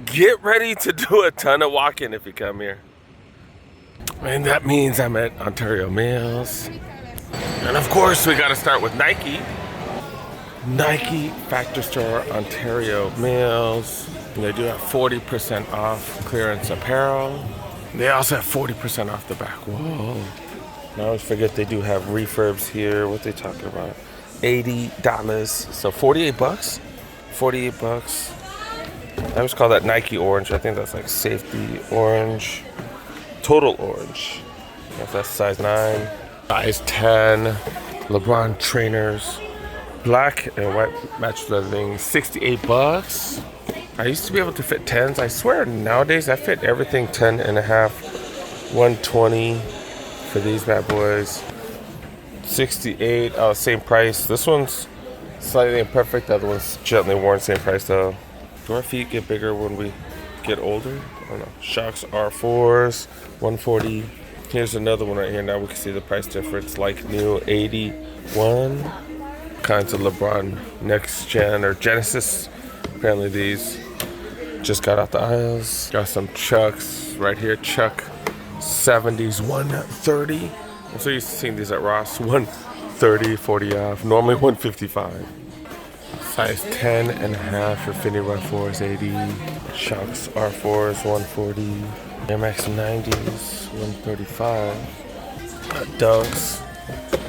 Get ready to do a ton of walking if you come here. And that means I'm at Ontario Mills. And of course, we gotta start with Nike. Nike Factory Store, Ontario Mills. And they do have 40% off clearance apparel. They also have 40% off the back. Whoa. I always forget they do have refurbs here. What they talking about? $80. So 48 bucks. 48 bucks. I always call that Nike orange. I think that's like safety orange. Total orange. That's size 9. Size 10. LeBron trainers. Black and white match leathering. 68 bucks. I used to be able to fit 10s. I swear nowadays I fit everything 10 and a half. 120 for these bad boys. 68. Oh, same price. This one's slightly imperfect. The other one's gently worn. Same price though. Do our feet get bigger when we get older? I don't know. Shocks R4s, 140. Here's another one right here. Now we can see the price difference. Like new, 81. Kinds of LeBron Next Gen or Genesis. Apparently these just got out the aisles. Got some Chucks right here. Chuck 70s, 130. I'm so used to seeing these at Ross. 130, 40 off. Normally 155. Size 10 and a half Infinity Run 4s, 80. Shocks R4s, 140. Air Max 90s, 135. Dunks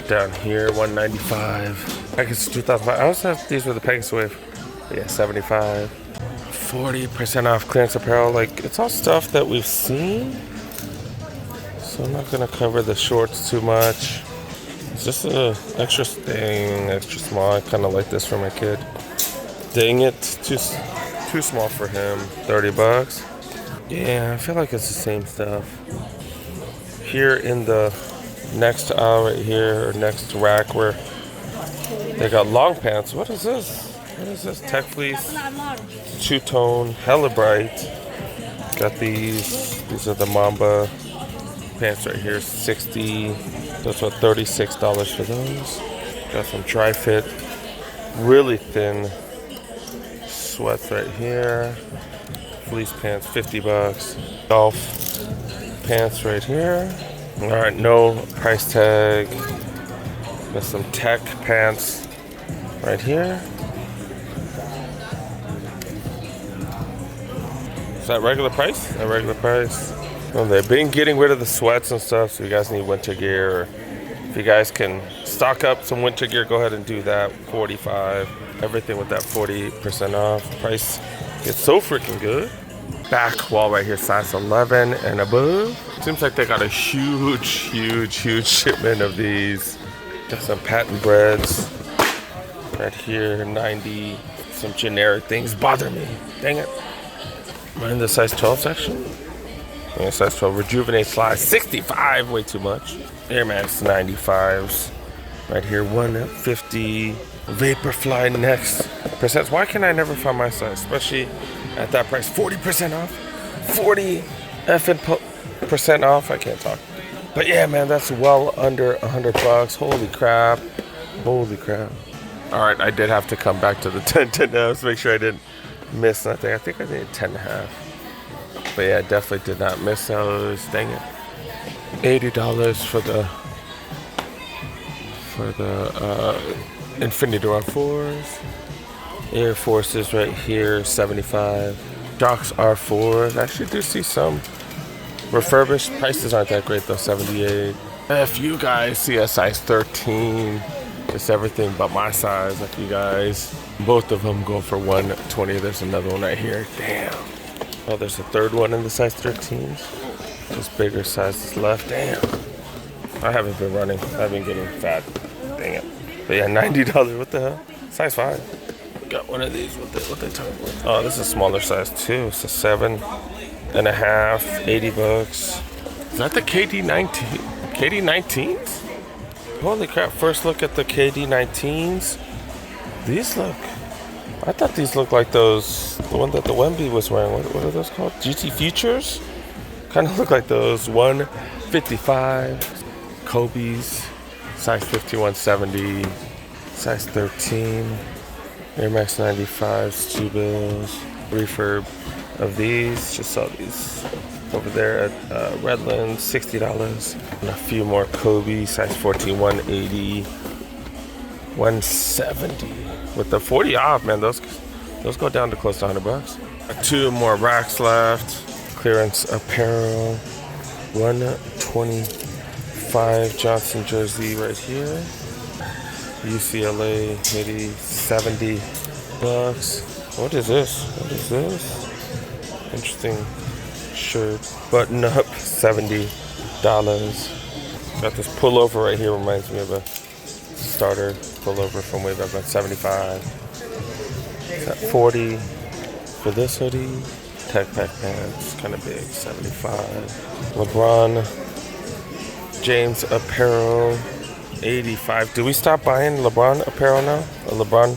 down here, 195. Pegasus 2005. I also have these with the Pegasus Wave. Yeah, 75. 40% off clearance apparel. Like, it's all stuff that we've seen. So I'm not gonna cover the shorts too much. It's just an extra thing, extra small. I kind of like this for my kid. Dang it, too small for him. 30 bucks. Yeah, I feel like it's the same stuff. Here in the next aisle right here, or next rack where they got long pants. What is this? What is this? Tech fleece, two-tone, hella bright. Got these. These are the Mamba pants right here, 60. That's what, $36 for those. Got some dry fit, really thin sweats right here. Fleece pants, 50 bucks. Golf pants right here. All right, no price tag. Got some tech pants right here. Is that regular price? A regular price. Well, they've been getting rid of the sweats and stuff, so you guys need winter gear. Or if you guys can stock up some winter gear, go ahead and do that. 45. Everything with that 40% off. Price gets so freaking good. Back wall right here, size 11 and above. Seems like they got a huge shipment of these. Got some patent breads right here, 90. Some generic things bother me. Dang it. Am I in the size 12 section? Yeah, size 12. Rejuvenate Fly, 65. Way too much. Air Max 95s. Right here, 150. Vaporfly next. Percents. Why can I never find my size? Especially at that price. 40% off. 40 effing% off. I can't talk. But yeah, man, that's well under 100 bucks. Holy crap. Holy crap. All right, I did have to come back to the 10 now to make sure I didn't miss nothing. I think I did 10 and a half. But yeah, I definitely did not miss those. Dang it. $80 for the Infinity Run 4s. Air Forces right here, 75. Docs R4s. I actually do see some refurbished. Prices aren't that great though, 78. If you guys see a size 13, it's everything but my size. Like you guys, both of them go for 120. There's another one right here. Damn. Oh, there's a third one in the size 13s. Those bigger sizes left. Damn. I haven't been running. I've been getting fat. Dang it. But yeah, $90. What the hell? Size 5. Got one of these. What they talking about? Oh, this is a smaller size too. It's a 7.5. 80 bucks. Is that the KD19? KD19s? Holy crap. First look at the KD19s. These look... I thought these looked like those... The one that the Wemby was wearing. What are those called? GT Futures? Kind of look like those. 155. Kobe's. Size 5170. Size 13. Air Max 95s. 2 bills. Refurb. of these. Just saw these over there at Redlands, $60. And a few more Kobe, size 14, 180, 170. With the 40 off, man, those go down to close to $100. Two more racks left. Clearance apparel, 125 Johnson jersey right here. UCLA hoodie, $70. What is this? What is this? Interesting shirt. Button up, $70. Got this pullover right here, reminds me of a starter pullover from way back when, $75. Got $40 for this hoodie. Tech pack pants, kind of big, $75. LeBron James apparel, $85. Do we stop buying LeBron apparel now? LeBron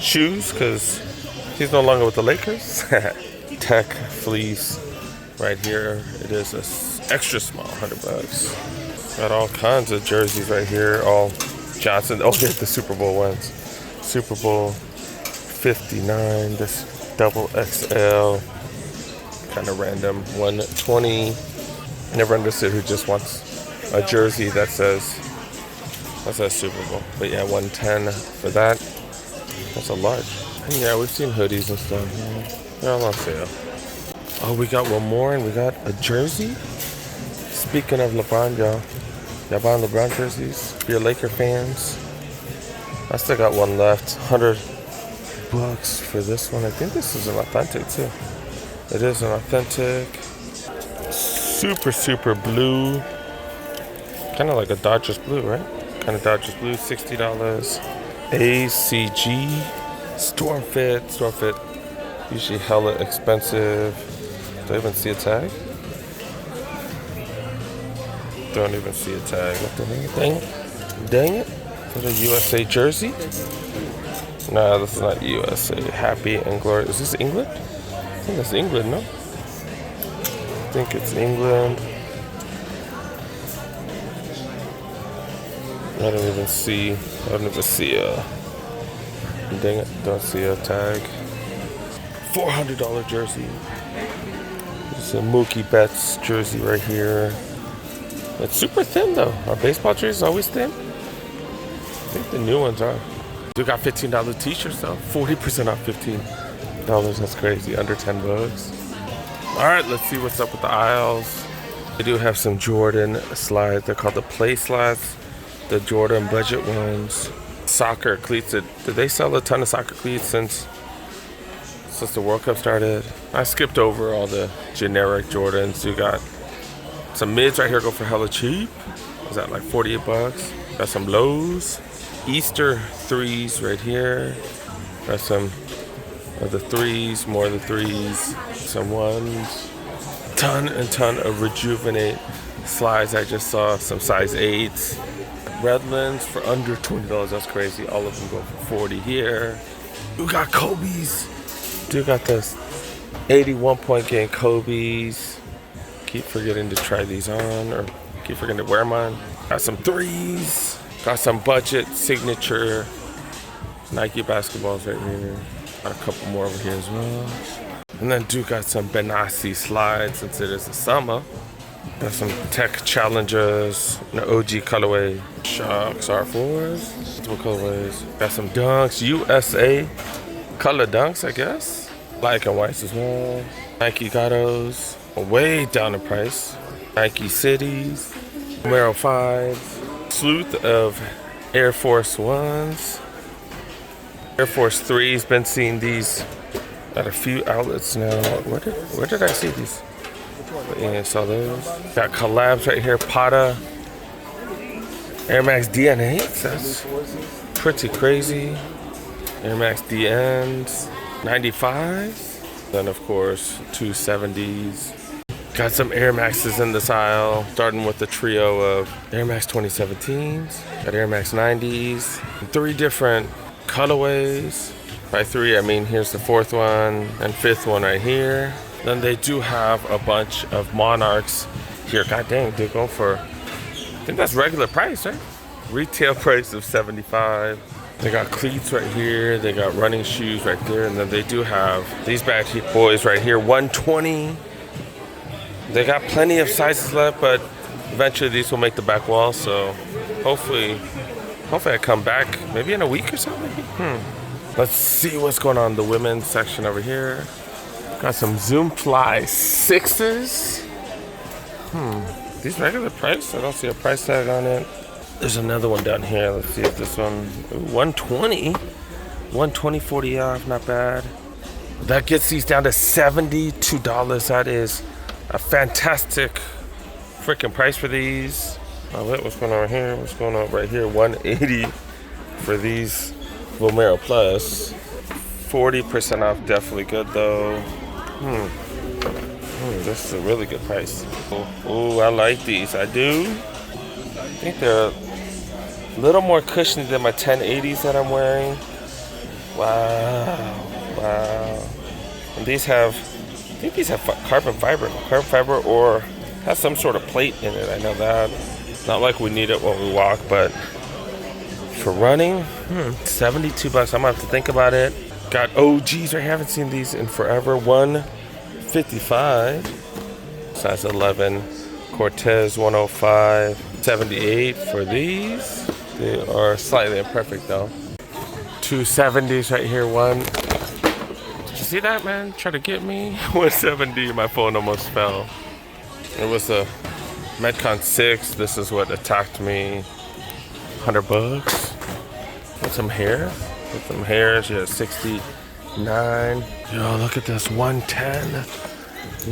shoes? Because he's no longer with the Lakers. Tech fleece right here. It is a extra small, $100. Got all kinds of jerseys right here. All Johnson. Oh, here's the Super Bowl ones. Super Bowl 59. This double XL. Kind of random. 120. Never understood who just wants a jersey that says Super Bowl. But yeah, 110 for that. That's a large. And yeah, we've seen hoodies and stuff. They're all on sale. Oh, we got one more, and we got a jersey. Speaking of LeBron, y'all buying LeBron jerseys? If you're Laker fans, I still got one left. $100 for this one. I think this is an authentic too. It is an authentic. Super blue. Kind of like a Dodgers blue, right? Kind of Dodgers blue, $60. ACG. Storm fit. Usually hella expensive. Do I even see a tag? Don't even see a tag. What the heck? Dang it. Is that a USA jersey? Nah, this is not USA. Happy and glorious. Is this England? I think that's England, no? I think it's England. I don't even see a, dang it, don't see a tag. $400 jersey. It's a Mookie Betts jersey right here. It's super thin though. Our baseball jerseys always thin. I think the new ones are. We got $15 t-shirts though. 40% off $15. That's crazy. Under $10. All right, let's see what's up with the aisles. They do have some Jordan slides. They're called the play slides. The Jordan budget ones. Soccer cleats. Did they sell a ton of soccer cleats since the World Cup started? I skipped over all the generic Jordans. You got some mids right here, go for hella cheap. Is that like $48? Got some lows. Easter threes right here. Got some of the threes, more of the threes. Some ones. Ton of Rejuvenate slides. I just saw some size 8s. Redlands for under $20. That's crazy. All of them go for 40 here. We got Kobe's. Dude got this 81 point game Kobe's. Keep forgetting to try these on, or keep forgetting to wear them on. Got some threes. Got some budget signature Nike basketballs right here. Got a couple more over here as well. And then Duke got some Benassi slides since it is the summer. Got some Tech Challengers, an OG colorway. Sharks R4s. Multiple colorways. Got some Dunks, USA color Dunks, I guess. Black and whites as well. Nike Gatos, way down in price. Nike Cities, Camaro 5s. Sleuth of Air Force 1s. Air Force 3s, been seeing these at a few outlets now. Where did I see these? But yeah, I saw those. Got collabs right here. Pata. Air Max DNA. That's pretty crazy. Air Max DNs. 95s. Then of course 270s. Got some Air Maxes in this aisle. Starting with the trio of Air Max 2017s. Got Air Max 90s. 3 different colorways. By 3, I mean here's the 4th one and 5th one right here. Then they do have a bunch of Monarchs here. God dang, they're going for, I think that's regular price, right? Retail price of $75. They got cleats right here. They got running shoes right there. And then they do have these bad boys right here, 120. They got plenty of sizes left, but eventually these will make the back wall. So hopefully I come back maybe in a week or something. Let's see what's going on in the women's section over here. Got some Zoom Fly 6s. These regular price? I don't see a price tag on it. There's another one down here. Let's see if this one, 120. 120, 40 off, not bad. That gets these down to $72. That is a fantastic freaking price for these. Oh, wait, what's going on here? What's going on right here? 180 for these Vomero Plus. 40% off, definitely good though. This is a really good price. Oh, I like these. I do. I think they're a little more cushiony than my 1080s that I'm wearing. Wow. And these have, I think these have carbon fiber or has some sort of plate in it. I know that. Not like we need it when we walk, but for running, $72. I'm gonna have to think about it. Got OGs right here. I haven't seen these in forever. 155, size 11. Cortez 105, 78 for these. They are slightly imperfect though. 270s right here. Did you see that, man? Try to get me. 170. My phone almost fell. It was a Metcon 6. This is what attacked me. $100. With some hair. With some hairs. Yeah, 69. Yo, look at this. 110.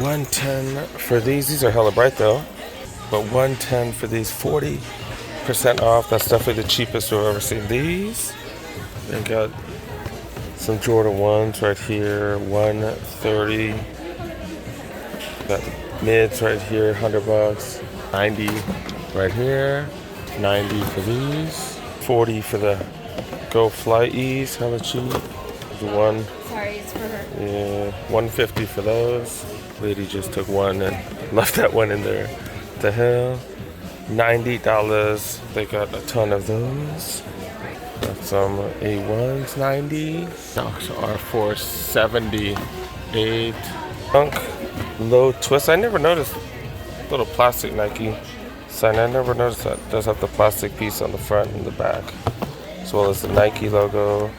110 for these. These are hella bright though. But 110 for these. 40% off. That's definitely the cheapest we've ever seen. These. They got some Jordan 1s right here. 130. Got mids right here. $100. 90 right here. 90 for these. 40 for the Go Fly E's. Hella cheap. One. Sorry, it's for her. Yeah, 150 for those. Lady just took one and left that one in there. What the hell? $90. They got a ton of those. Got some A1s, 90. R4, 78. Dunk, low twist. I never noticed little plastic Nike sign. I never noticed that. It does have the plastic piece on the front and the back, as well as the Nike logo.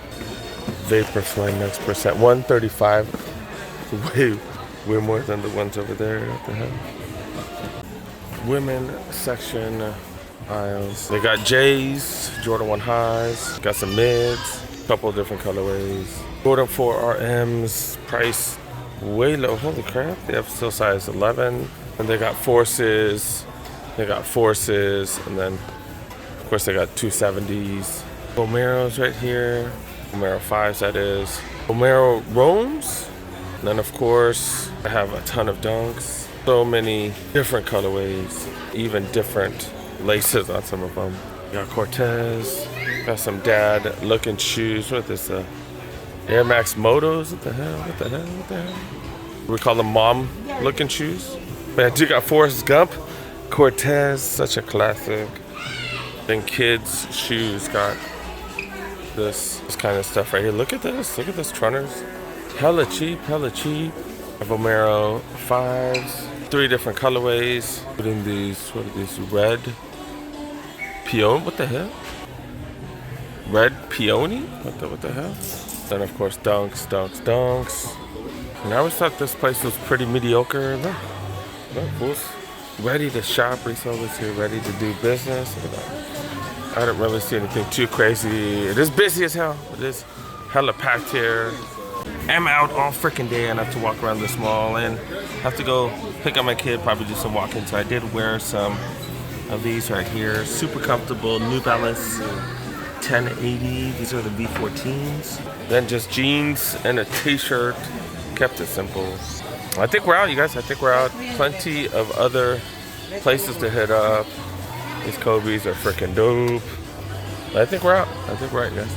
Vaporfly next percent. 135. Way more than the ones over there. What the hell? Women section aisles. They got J's, Jordan 1 highs, got some mids, a couple of different colorways. Jordan 4 RMs, price way low. Holy crap. They have still size 11. And they got Forces. And then of course they got 270s. Vomeros right here. Vomero 5s, that is. Vomero Roams. And then of course I have a ton of dunks. So many different colorways, even different laces on some of them. Got Cortez. Got some dad looking shoes. What is this? Air Max Motos? What the hell? We call them mom looking shoes. But I do got Forrest Gump. Cortez, such a classic. Then kids shoes got this kind of stuff right here. Look at this Trunners. Hella cheap. Vomero 5s. 3 different colorways. Including these, what are these? Red peony? What the hell? Red peony? What the hell? Then of course dunks. And I always thought this place was pretty mediocre. Look, fools. Ready to shop. Resellers here, ready to do business. Look at that. I didn't really see anything too crazy. It is busy as hell. It is hella packed here. I'm out all freaking day and I have to walk around this mall and have to go pick up my kid, probably do some walking. So I did wear some of these right here. Super comfortable New Balance 1080. These are the V14s. Then just jeans and a t-shirt. Kept it simple. I think we're out, you guys. I think we're out. Plenty of other places to hit up. These Kobe's are freaking dope. I think we're out. You guys.